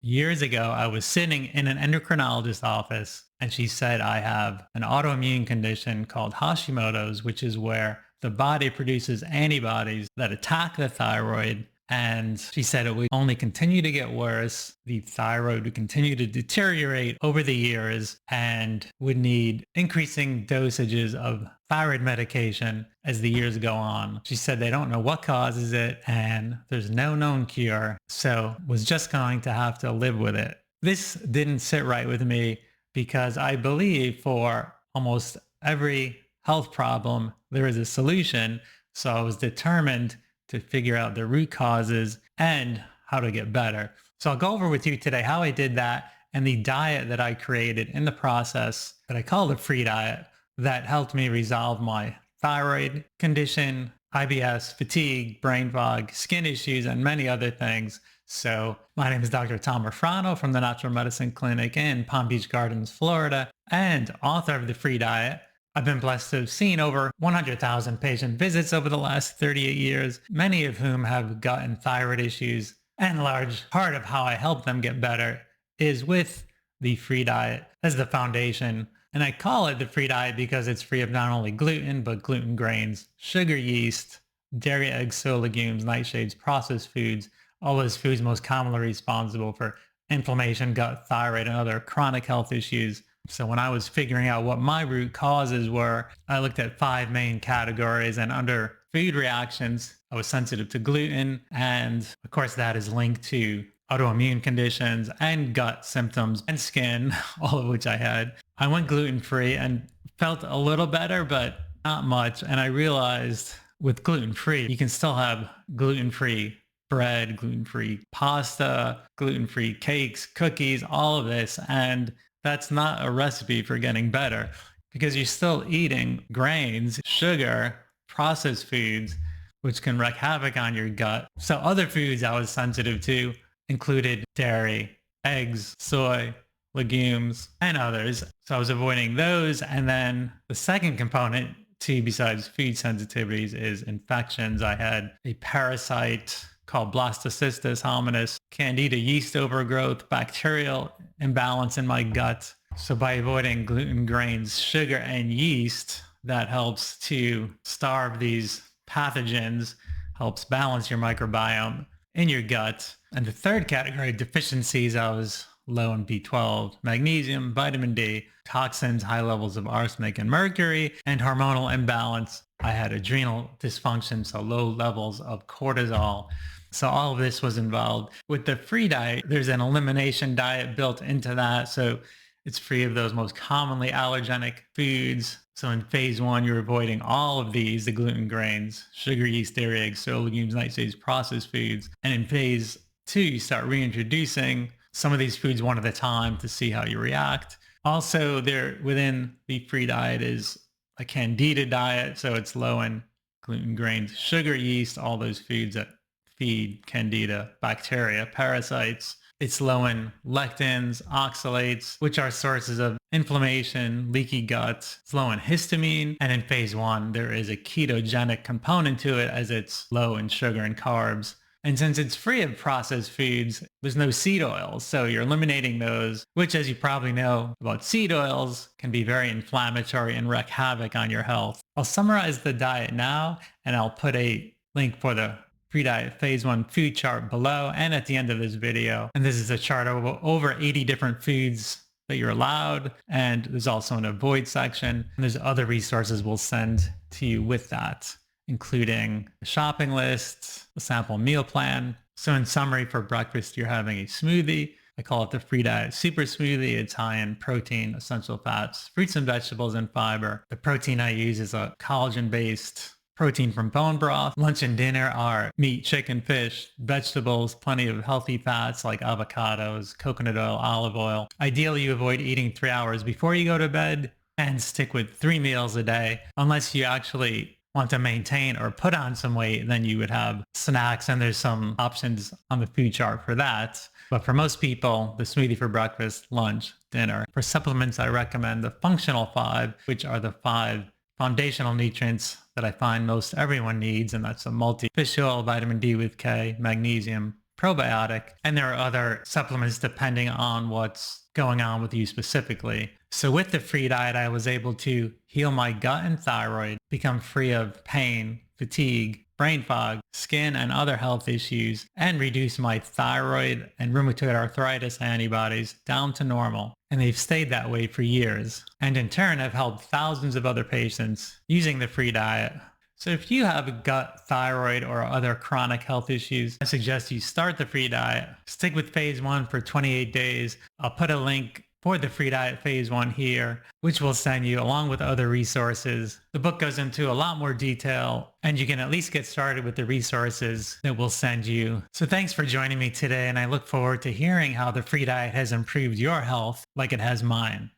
Years ago, I was sitting in an endocrinologist's office and she said, I have an autoimmune condition called Hashimoto's, which is where the body produces antibodies that attack the thyroid. And she said it would only continue to get worse. The thyroid would continue to deteriorate over the years and would need increasing dosages of thyroid medication as the years go on. She said they don't know what causes it and there's no known cure. So was just going to have to live with it. This didn't sit right with me because I believe for almost every health problem, there is a solution. So I was determined to figure out the root causes and how to get better. So I'll go over with you today how I did that and the diet that I created in the process that I call the free diet that helped me resolve my thyroid condition, IBS, fatigue, brain fog, skin issues, and many other things. So my name is Dr. Tom Rofrano from the Natural Medicine Clinic in Palm Beach Gardens, Florida, and author of the free diet. I've been blessed to have seen over 100,000 patient visits over the last 38 years, many of whom have gotten thyroid issues. And a large part of how I help them get better is with the free diet as the foundation. And I call it the free diet because it's free of not only gluten, but gluten grains, sugar, yeast, dairy, eggs, soy, legumes, nightshades, processed foods, all those foods most commonly responsible for inflammation, gut, thyroid, and other chronic health issues. So when I was figuring out what my root causes were, I looked at 5 main categories, and under food reactions, I was sensitive to gluten. And of course, that is linked to autoimmune conditions and gut symptoms and skin, all of which I had. I went gluten-free and felt a little better, but not much. And I realized with gluten-free, you can still have gluten-free bread, gluten-free pasta, gluten-free cakes, cookies, all of this. And that's not a recipe for getting better because you're still eating grains, sugar, processed foods, which can wreak havoc on your gut. So other foods I was sensitive to included dairy, eggs, soy, legumes, and others. So I was avoiding those. And then the second component to besides food sensitivities is infections. I had a parasite called Blastocystis hominis, candida yeast overgrowth, bacterial imbalance in my gut. So by avoiding gluten, grains, sugar, and yeast, that helps to starve these pathogens, helps balance your microbiome in your gut. And the third category, deficiencies, I was low in B12, magnesium, vitamin D, toxins, high levels of arsenic and mercury, and hormonal imbalance. I had adrenal dysfunction, so low levels of cortisol. So all of this was involved. With the free diet, there's an elimination diet built into that. So it's free of those most commonly allergenic foods. So in phase 1, you're avoiding all of these, the gluten grains, sugar, yeast, dairy, eggs, soy, legumes, nightshades, processed foods. And in phase 2, you start reintroducing some of these foods one at a time to see how you react. Also, there within the free diet is a candida diet. So it's low in gluten, grains, sugar, yeast, all those foods that feed candida, bacteria, parasites. It's low in lectins, oxalates, which are sources of inflammation, leaky gut. It's low in histamine. And in phase 1, there is a ketogenic component to it as it's low in sugar and carbs. And since it's free of processed foods, there's no seed oils. So you're eliminating those, which, as you probably know about seed oils, can be very inflammatory and wreak havoc on your health. I'll summarize the diet now, and I'll put a link for the free diet phase 1 food chart below and at the end of this video. And this is a chart of over 80 different foods that you're allowed. And there's also an avoid section. And there's other resources we'll send to you with that, including a shopping list, a sample meal plan. So in summary, for breakfast, you're having a smoothie. I call it the free diet super smoothie. It's high in protein, essential fats, fruits and vegetables, and fiber. The protein I use is a collagen-based protein from bone broth. Lunch and dinner are meat, chicken, fish, vegetables, plenty of healthy fats like avocados, coconut oil, olive oil. Ideally, you avoid eating 3 hours before you go to bed and stick with 3 meals a day. Unless you actually want to maintain or put on some weight, then you would have snacks, and there's some options on the food chart for that. But for most people, the smoothie for breakfast, lunch, dinner. For supplements, I recommend the functional 5, which are the 5 foundational nutrients that I find most everyone needs, and that's a multi-fish oil, vitamin D with K, magnesium, probiotic, and there are other supplements depending on what's going on with you specifically. So with the free diet, I was able to heal my gut and thyroid, become free of pain, fatigue, brain fog, skin, and other health issues, and reduce my thyroid and rheumatoid arthritis antibodies down to normal. And they've stayed that way for years. And in turn, I've helped thousands of other patients using the free diet. So if you have gut, thyroid, or other chronic health issues, I suggest you start the free diet. Stick with phase 1 for 28 days. I'll put a link for the free diet phase 1 here, which will send you along with other resources. The book goes into a lot more detail, and you can at least get started with the resources that we'll send you. So thanks for joining me today, and I look forward to hearing how the free diet has improved your health like it has mine.